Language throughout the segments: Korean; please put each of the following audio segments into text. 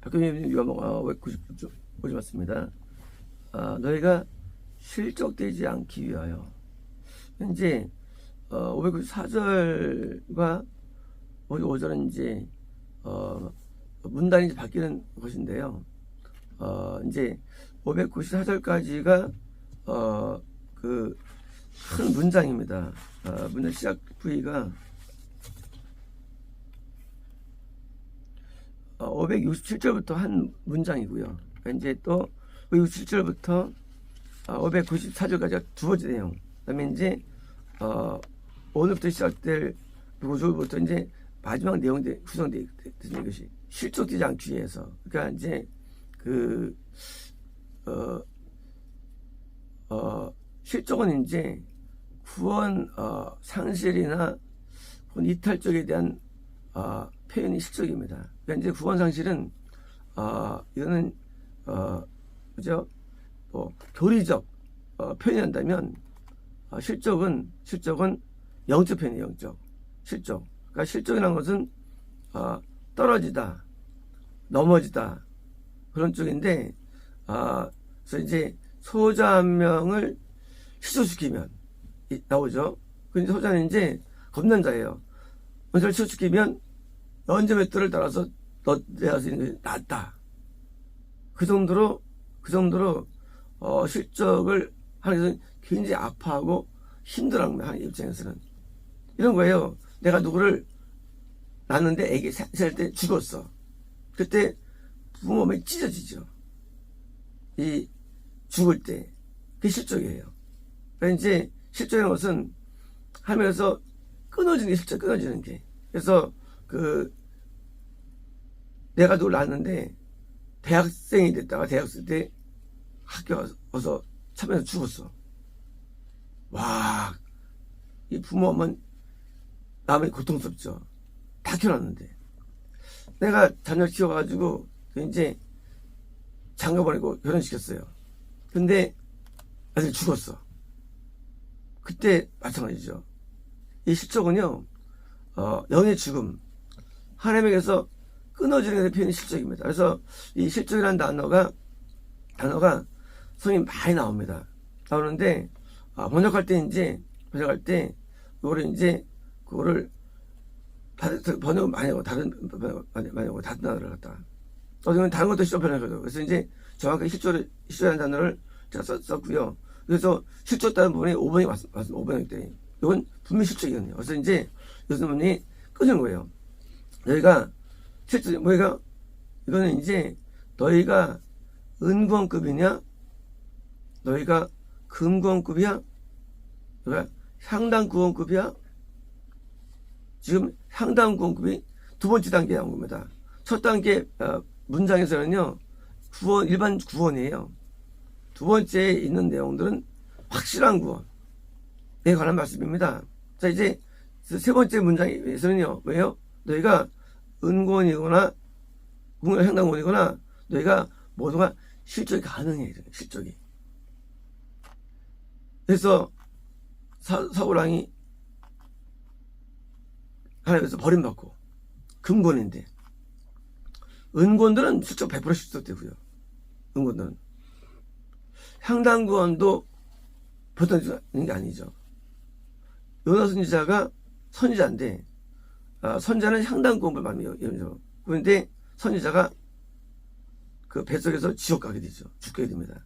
박경림 위원목 590조 보지 맞습니다. 너희가 실족되지 않기 위하여 현재 594절과 5절은 이제 문단이 이제 바뀌는 것인데요. 이제 594절까지가 그 큰 문장입니다. 문장 시작 부위가 567절부터 한 문장이고요. 이제 또 567절부터 594절까지가 두 번째 내용. 그다음에 이제 오늘부터 시작될 5절부터 이제 마지막 내용이 구성되는 것이 실족되지 않기 위해서. 그러니까 이제 실족은 이제 구원 상실이나 이탈 쪽에 대한 표현이 실족입니다. 그러니까 이제 구원 상실은 이거는 그죠? 뭐 교리적 표현한다면 실족은 영적 표현이에요. 영적 실족. 그러니까 실족이라는 것은 떨어지다, 넘어지다 그런 쪽인데 그래서 이제 소자 한 명을 실족시키면 나오죠. 근데 소자는 이제 겁난 자예요. 먼저 실족시키면 언제 몇 도를 따라서 내할 수 있는 것이 낫다. 그 정도로 실족을 하는 것은 굉장히 아파하고 힘들어하는 거예요. 하나님 입장에서는 이런 거예요. 내가 누구를 낳았는데 애기 살 때 죽었어. 그때 부모 몸이 찢어지죠. 이 죽을 때 그게 실족이에요. 그러니까 이제 실족이라는 것은 하면서 끊어지는 게 실족, 끊어지는 게. 그래서 내가 누굴 낳았는데 대학생이 됐다가 대학생 때 학교 와서 참여해서 죽었어. 와, 이 부모 엄마는 마음이 고통스럽죠. 다 키워놨는데 내가 자녀를 키워가지고 이제 장가 보내고 결혼시켰어요. 근데 아들 죽었어. 그때 마찬가지죠. 이 실족은요, 영의 죽음, 하나님에게서 끊어지는 표현이 실족입니다. 그래서 이 실족이라는 단어가 성경이 많이 나옵니다. 나오는데 번역할 때 그거를 이제 번역을 많이 하고 다른 번역을 다른 단어를 갖다가 어쩌면 다른 것도 실족 번역하죠. 그래서 이제 정확하게 실족이라는 단어를 제가 썼고요. 그래서 실족다는 부분에 5번이 왔습니다. 5번이기 때문에 이건 분명히 실족이거든요. 그래서 이제 교수님이 끊은 거예요. 너희가 실족 뭐가 이거는 이제 너희가 은구원급이냐, 너희가 금구원급이야, 너희가 향단구원급이야. 지금 향단구원급이 두 번째 단계에 나온 겁니다. 첫 단계 문장에서는요 일반 구원이에요. 두 번째에 있는 내용들은 확실한 구원에 관한 말씀입니다. 자, 이제 세 번째 문장에서는요 왜요? 너희가 은구원이거나 향단구원이거나 너희가 모두가 실족이 가능해. 실족이. 그래서 사울왕이 하나님께서 버림받고 금권인데 은권들은 실족 100% 실족되고요. 은권들은 향단구원도 보통 있는 게 아니죠. 요나 선지자가 선지자인데 선지자는 향단구원을 말해요. 그런데 선지자가 그 뱃속에서 지옥 가게 되죠. 죽게 됩니다.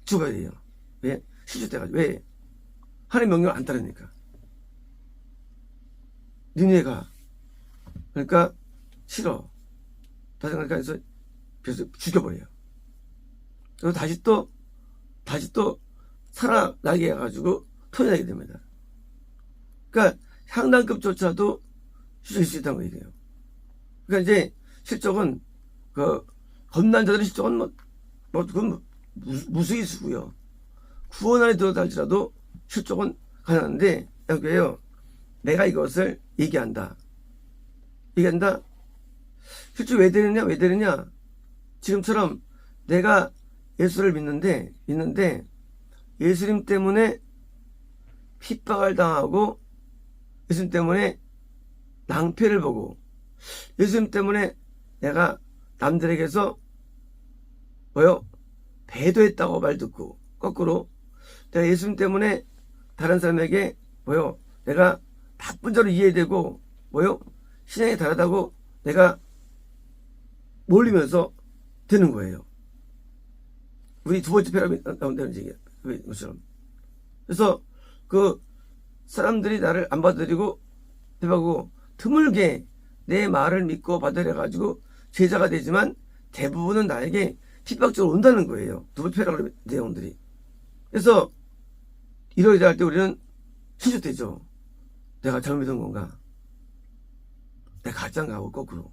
죽어야 돼요. 왜? 실족돼가지고. 왜? 하나님 명령을 안 따르니까. 니네가 그러니까 싫어. 다시 그러니까 해서 그래서 죽여버려요. 그리고 다시 또 살아나게 해가지고 토해내게 됩니다. 그러니까 향단급조차도 실족일 수 있다는 거예요. 그러니까 이제 실족은 겁난 자들의 실족은 그건 무수히수고요. 구원 안에 들어다 할지라도 실족은 가능한데 여기에요. 내가 이것을 얘기한다. 실족 왜 되느냐? 지금처럼 내가 예수를 믿는데 예수님 때문에 핍박을 당하고 예수님 때문에 낭패를 보고 예수님 때문에 내가 남들에게서 뭐요? 배도했다고 말 듣고, 거꾸로 내가 예수님 때문에 다른 사람에게 뭐요? 내가 나쁜 자로 이해되고 뭐요? 신앙이 다르다고 내가 몰리면서 되는 거예요. 우리 두 번째 패러미 나온다는 얘기예요. 것처럼. 그래서 그 사람들이 나를 안 받아들이고 대박고 드물게 내 말을 믿고 받아들여가지고 제자가 되지만 대부분은 나에게 핍박적으로 온다는 거예요. 두 번째 패러그램 내용들이. 그래서 이러이러 할 때 우리는 실수되죠. 내가 잘못 믿은 건가? 내가 가짜인가 하고 거꾸로.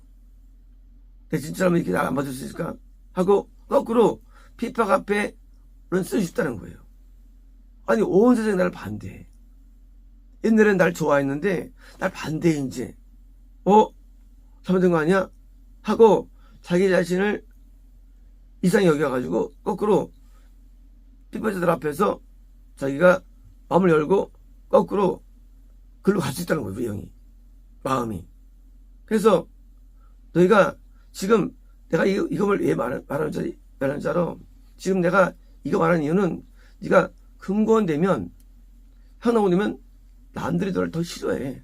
내 진짜라면 이렇게 날 안 받을 수 있을까? 하고 거꾸로 핍박 앞에는 쓰고 싶다는 거예요. 아니 온 세상이 나를 반대해. 옛날엔 날 좋아했는데 날 반대해 이제. 잘못된 거 아니야? 하고 자기 자신을 이상히 여겨가지고 거꾸로 핍박자들 앞에서 자기가 마음을 열고 거꾸로 글로 갈 수 있다는 거예요. 우리 영이. 마음이. 그래서 너희가 지금 내가 이걸 왜 말하는 자로 지금 내가 이거 말하는 이유는 네가 금고원 되면 현황원 되면 남들이 너를 더 싫어해.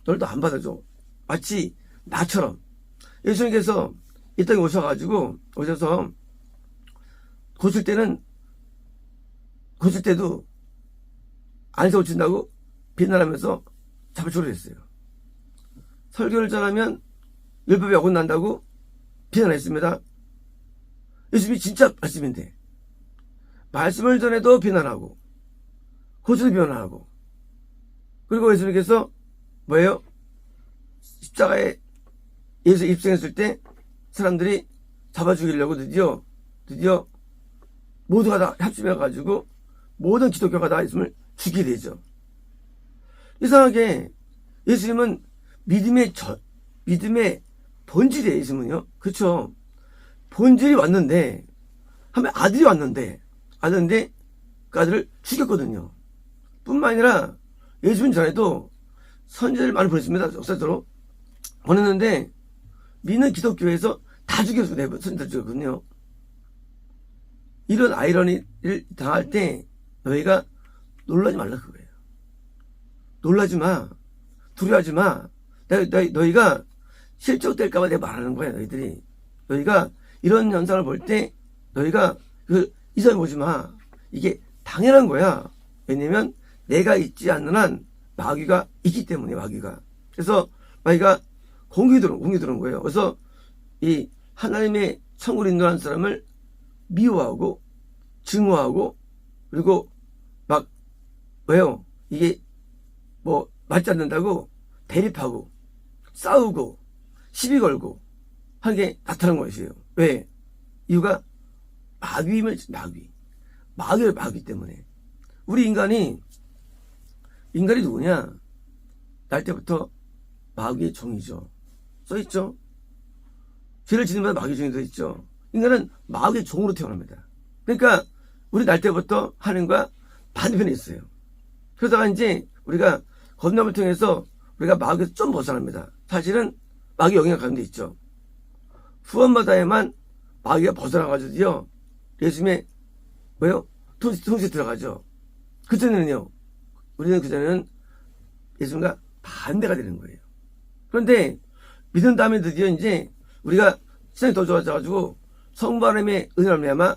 너를 더 안 받아줘. 마치 나처럼 예수님께서 이 땅에 오셔서 고칠 때도 안에서 고친다고 비난하면서 잡아주려 했어요. 설교를 잘하면 율법에 어긋난다고 비난했습니다. 예수님이 진짜 말씀인데 말씀을 전해도 비난하고 고쳐도 비난하고 그리고 예수님께서 뭐예요? 십자가에 예수 입성했을 때 사람들이 잡아 죽이려고 드디어 모두가 다 합심해가지고 모든 기독교가 다 예수님을 죽이게 되죠. 이상하게 예수님은 믿음의 본질이에요. 예수님은요. 그렇죠. 본질이 왔는데 하면 아들이 왔는데 그 아들을 죽였거든요. 뿐만 아니라 예수님 전에도 선지자를 많이 보냈습니다. 역사적으로 보냈는데 믿는 기독교에서 다 죽였어요. 선지자 죽였거든요. 이런 아이러니를 당할 때 너희가 놀라지 말라 그거예요. 놀라지 마. 두려워하지 마. 너희가 실족될까봐 내가 말하는 거야. 너희가 이런 현상을 볼 때 너희가 이상히 보지 마. 이게 당연한 거야. 왜냐면 내가 있지 않는 한 마귀가 있기 때문에 마귀가. 그래서 마귀가 공격이 들어온 거예요. 그래서 이 하나님의 천국을 인도하는 사람을 미워하고 증오하고 그리고 막 왜요? 이게 뭐 맞지 않는다고 대립하고 싸우고 시비 걸고 하는 게 나타난 것이에요. 왜? 이유가 마귀 때문에. 우리 인간이 누구냐? 날 때부터 마귀의 종이죠. 써있죠? 죄를 지는 마다 마귀의 종이 써있죠. 인간은 마귀의 종으로 태어납니다. 그러니까 우리 날 때부터 하나님과 반대편에 있어요. 그러다가 이제 우리가 거듭남을 통해서 우리가 마귀에서 좀 벗어납니다. 사실은 마귀 영향 가운데 있죠. 후원받아야만 마귀가 벗어나가지고요. 예수님의 뭐요? 통치에 들어가죠. 그전에는요. 우리는 그전에는 예수님과 반대가 되는 거예요. 그런데 믿은 다음에 드디어 이제 우리가 세상이 더 좋아져가지고 성부 하나님의 은혜를 말미암아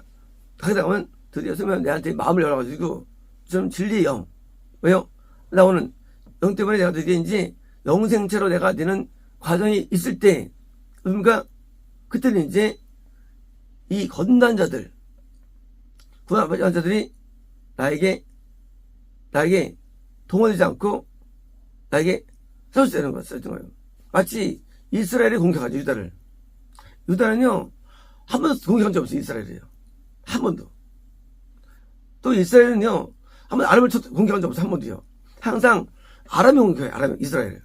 가게 되면 드디어 성부는 내한테 마음을 열어가지고 좀 진리의 영. 왜요? 나오는 영 때문에 내가 드디어 이제 영생체로 내가 되는 과정이 있을 때, 그러니까 그때는 이제 이 거듭난 자들, 구원받은 자들이 나에게 동원되지 않고 나에게 싸우지 않는 거예요. 마치 이스라엘이 공격하죠, 유다를. 유다는요, 한 번도 공격한 적 없어요, 이스라엘이에요. 한 번도. 또 이스라엘은요, 한 번도 아람을 공격한 적 없어요, 한 번도요. 항상 아람이 공격해요, 이스라엘을.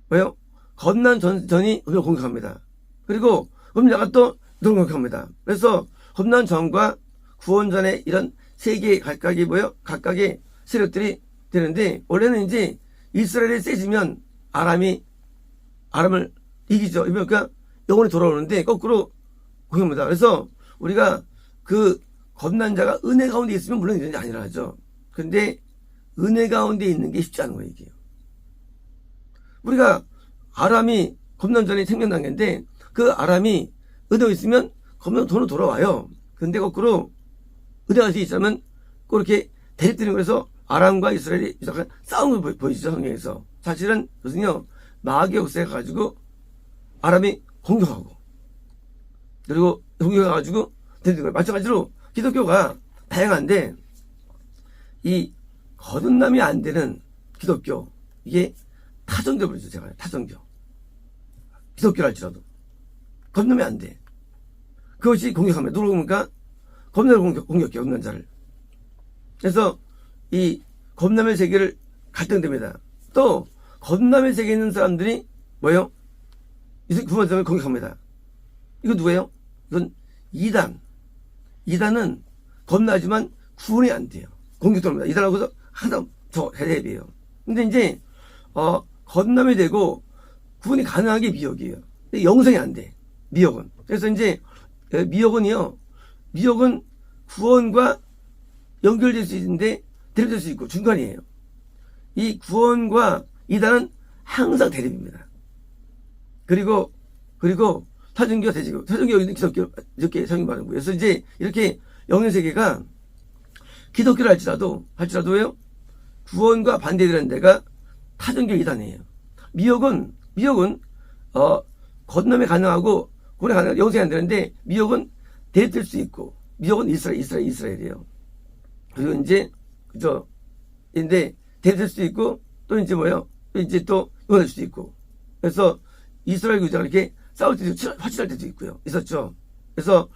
왜요? 거듭난 전이 우리를 공격합니다. 그리고 음녀가 또 누를 공격합니다. 그래서 거듭난 전과 구원전의 이런 세 개의 각각의 세력들이 되는데, 원래는 이제 이스라엘이 세지면 아람을 이기죠. 그러니까 영혼이 돌아오는데 거꾸로 공격합니다. 그래서 우리가 그 겁난 자가 은혜 가운데 있으면 물론 이런 게 아니라 하죠. 근데 은혜 가운데 있는 게 쉽지 않은 거예요, 이게. 우리가 아람이 겁난 자니 생겨난 건데 그 아람이 은혜가 있으면 겁난 돈으로 돌아와요. 근데 거꾸로 은혜가 있으면 꼭 이렇게 대립되는 거라서 아람과 이스라엘이 싸우는 걸 보이시죠, 성경에서. 사실은 무슨요, 마귀의 역사가 가지고 아람이 공격하고 그리고 공격해가지고 되는 거예요. 마찬가지로 기독교가 다양한데 이 거듭남이 안 되는 기독교, 이게 타종교 부르죠. 제가 타종교, 기독교랄지라도 거듭남이 안 돼. 그것이 공격합니다. 누구 보니까 겁남을 공격해, 겁난 자를. 그래서 이 겁남의 세계를 갈등됩니다. 또 겁남의 세계에 있는 사람들이 뭐예요? 이제 구원 사람을 공격합니다. 이거 누구예요? 이건 이단. 이단은 겁나지만 구원이 안 돼요. 공격도 합니다. 이단하고서 항상 저 해대비예요. 근데 이제 겁남이 되고 구원이 가능한 게 미혹이에요. 근데 영생이 안 돼, 미혹은. 그래서 이제 미혹은요, 미혹은 구원과 연결될 수 있는데 대립될 수 있고 중간이에요. 이 구원과 이단은 항상 대립입니다. 그리고 타종교가 대지고, 타종교가 있는 기독교, 이렇게 성경 말하는 거예요. 그래서 이제 이렇게 영의 세계가 기독교를 할지라도요, 구원과 반대되는 데가 타종교 이단이에요. 미혹은 거듭남이 가능하고 구원이 가능하고 영생이 안 되는데 미혹은 대립될 수 있고, 미혹은 이스라엘이에요. 그리고 이제 그죠? 근데 대립될 수도 있고 또 이제 뭐요? 이제 또 용할 수도 있고. 그래서 이스라엘 교자가 이렇게 싸울 때도 화친할 때도 있고요. 있었죠. 그래서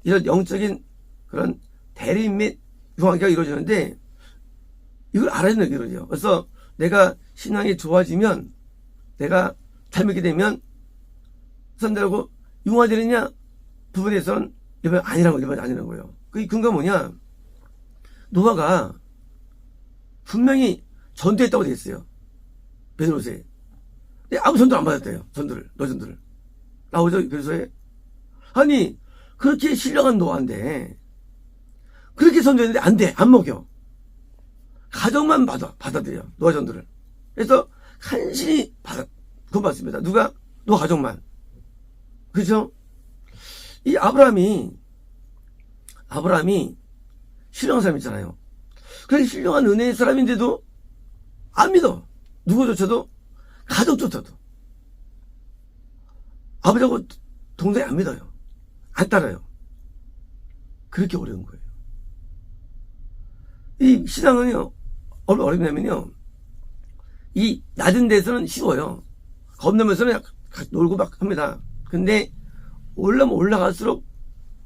이런 영적인 그런 대립 및 융합이 이루어지는데 이걸 알아야 되는 거거든요. 그래서 내가 신앙이 좋아지면, 내가 잘 믿게 되면 사람들하고 융화되느냐 부분에서는 일반 아니라는 거예요. 그 근거가 뭐냐? 노아가 분명히 전도했다고 되어 있어요. 베드로서에. 근데 아무 전도 안 받았대요. 전도를. 나오죠, 베드로서에. 아니, 그렇게 신령한 노아인데, 그렇게 전도했는데 안 돼, 안 먹여. 가정만 받아들여, 노아 전도를. 그래서 간신히 구원받습니다. 누가? 노아 가정만. 그죠? 이 아브라함이 신령한 사람이잖아요. 그렇게 신령한 은혜의 사람인데도 안 믿어. 누구조차도, 가족조차도. 아버지하고 동생이 안 믿어요. 안 따라요. 그렇게 어려운 거예요. 이 신앙은요, 어렵냐면요, 이 낮은 데서는 쉬워요. 겁나면서는 놀고 막 합니다. 근데 올라갈수록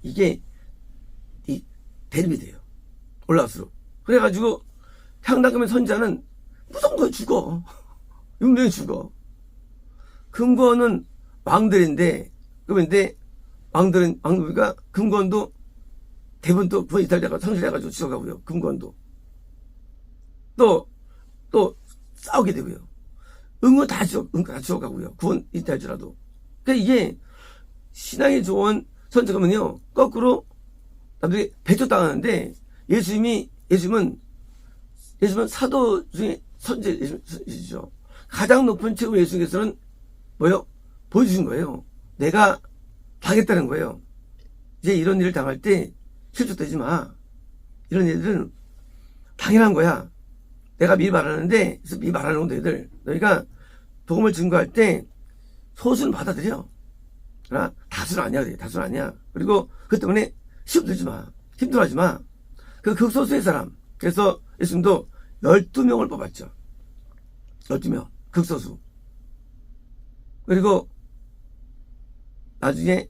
이게 대립이 돼요. 올라갈수록. 그래가지고 향당금의 선자는 무서운 거예요. 죽어. 분명히 죽어. 금권은 왕들인데, 그런데 왕들이가 금권도 대부분 또 구원 이탈돼가 상실해가지고 죽어가고요. 금권도 또 싸우게 되고요. 응은 다 죽어가고요. 구원 이탈지라도. 그러니까 이게 신앙이 좋은 선택하면요, 거꾸로 남들이 배척당하는데, 예수님은 사도 중에 선제이시죠. 가장 높은 최고 예수님께서는 뭐요? 보여주신 거예요. 내가 당했다는 거예요. 이제 이런 일을 당할 때 실족되지 마. 이런 일들은 당연한 거야. 내가 미리 말하는데, 그래서 미리 말하는 너희들, 너희가 복음을 증거할 때 소수는 받아들여. 그러나 다수는 아니야. 다수는 아니야. 그리고 그 때문에 시험 들지 마. 힘들어하지 마. 그 극소수의 사람. 그래서 예수님도 12명을 뽑았죠. 12명. 극소수. 그리고 나중에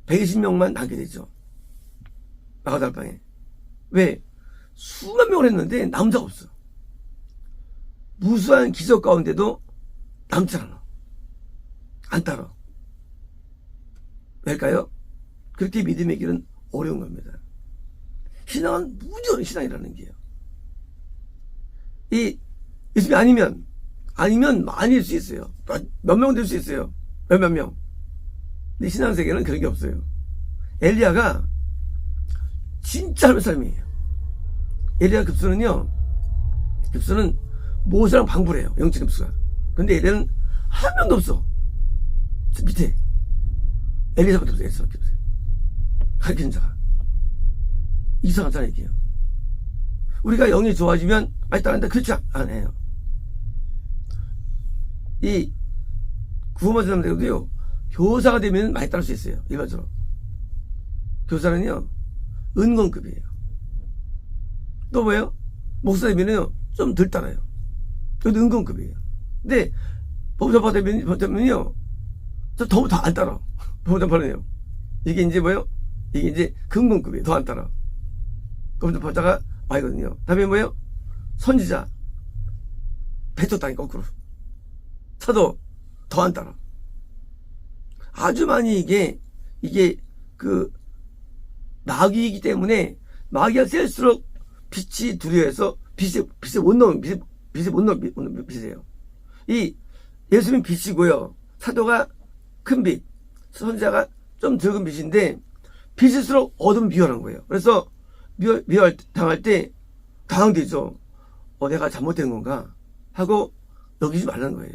120명만 남게 되죠. 마가다락방에. 왜? 수만 명을 했는데 남은 자가 없어. 무수한 기적 가운데도 남지 않아. 안 따라. 왜일까요? 그렇게 믿음의 길은 어려운 겁니다. 신앙은 무지 어려운 신앙이라는 게요. 이 예수님이 아니면 많이 될 수 있어요. 몇 명 될 수 있어요. 몇몇 명. 근데 신앙세계는 그런 게 없어요. 엘리야가 진짜 하나님의 사람이에요. 엘리야 급수는 모세랑 방불해요. 영적 급수가. 근데 엘리야는 한 명도 없어. 저 밑에 엘리사밖에 없어요. 엘리사밖에 없어요. 가르치는 자가. 이상한 사람 얘기예요. 우리가 영이 좋아지면 많이 따른다. 그렇지 않아요. 이 구원받은 사람들도요, 교사가 되면 많이 따를 수 있어요. 일반적으로. 교사는요, 은권급이에요. 또 뭐예요? 목사 되면요, 좀 덜 따라요. 그래도 은권급이에요. 근데 법무장파 되면요, 더 안 따라. 법무장파는요. 이게 이제 뭐예요? 이게 이제 금권급이에요. 더 안 따라. 법무장파자가 와이거든요. 다음에 뭐예요? 선지자. 배토 땅이 거꾸로. 차도 더 안 따라. 아주 많이 이게 마귀이기 때문에 마귀가 셀수록 빛이 두려워해서 빛에 못 넣으면 빛이에요. 이 예수님은 빛이고요. 사도가 큰 빛, 선지자가 좀 적은 빛인데 빛일수록 어둠은 미워한 거예요. 그래서 당할 때 당황되죠. 내가 잘못된 건가 하고 여기지 말라는 거예요.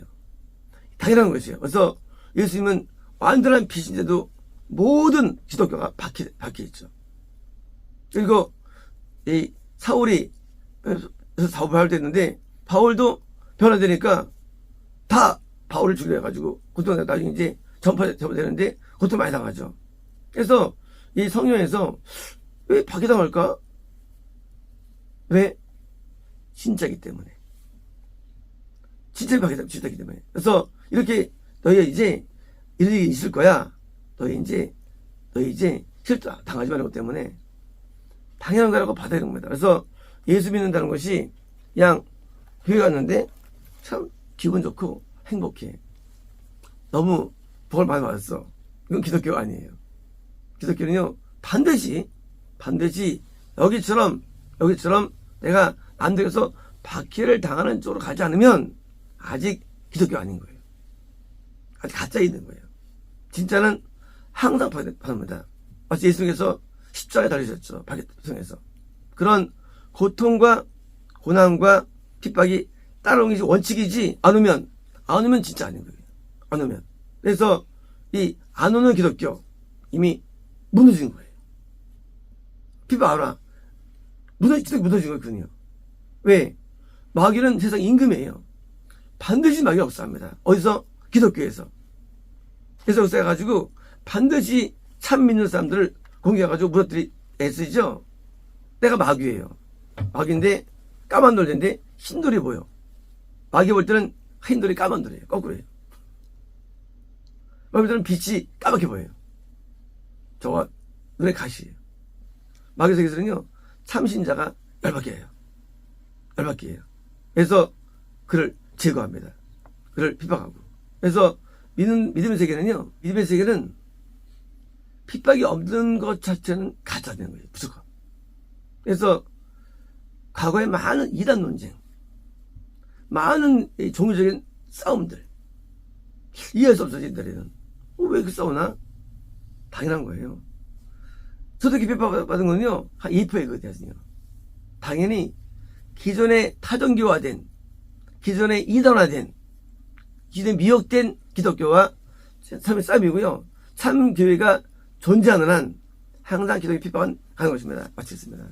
당연한 것이에요. 그래서 예수님은 완전한 빛인데도 모든 기독교가 박혀 있죠. 그리고 이 사울이 바울됐는데 바울도 변화되니까 다 바울을 죽여가지고 고통을 나중에 이제 전파되는데 고통 많이 당하죠. 그래서 이 성경에서 왜 박해당할까? 왜? 진짜기 때문에. 진짜로 박해당하기 때문에. 그래서 이렇게 너희 이제 이런 일이 있을 거야. 너희 이제 실수 당하지 말고 때문에 당연한 거라고 받아야 되는 겁니다. 그래서 예수 믿는다는 것이 그냥 교회 갔는데 참 기분 좋고 행복해. 너무 복을 많이 받았어. 이건 기독교가 아니에요. 기독교는요, 반드시 여기처럼 내가 남들에서 박해를 당하는 쪽으로 가지 않으면 아직 기독교 아닌 거예요. 아직 가짜 있는 거예요. 진짜는 항상 받습니다. 마치 예수님께서 십자가에 달리셨죠. 박해통해서. 그런 고통과 고난과 핍박이 따라오는 게 원칙이지, 안 오면 진짜 아닌 거예요. 안 오면. 그래서 이 안 오는 기독교 이미 무너진 거예요. 핍박 알아. 무너진 거거든요. 왜? 마귀는 세상 임금이에요. 반드시 마귀가 역사합니다. 어디서? 기독교에서. 그래서 역사해가지고 반드시 참 믿는 사람들을 공격해가지고 무너뜨리 애쓰죠. 내가 마귀예요. 마귀인데 까만 돌인데 흰돌이 보여. 마귀 볼 때는 흰돌이 까만 돌이에요. 거꾸로예요. 마귀 볼 때는 빛이 까맣게 보여요. 저와 눈에 가시예요. 마귀 세계에서는요, 참신자가 열받게 해요. 열받게 해요. 그래서 그를 제거합니다. 그를 핍박하고. 그래서 믿음의 세계는 핍박이 없는 것 자체는 가짜되는 거예요. 무조건. 그래서 과거에 많은 이단 논쟁, 많은 종교적인 싸움들, 이해할 수 없어진 데는 왜 이렇게 싸우나? 당연한 거예요. 저도 이렇게 핍박받은 거는요, 한 2%거든요. 당연히 기존에 타종교화된, 기존에 이단화된, 기존에 미혹된 기독교와 참의 싸움이고요. 참 교회가 존재하는 한 항상 기독교 핍박은 가는 것입니다. 마치겠습니다.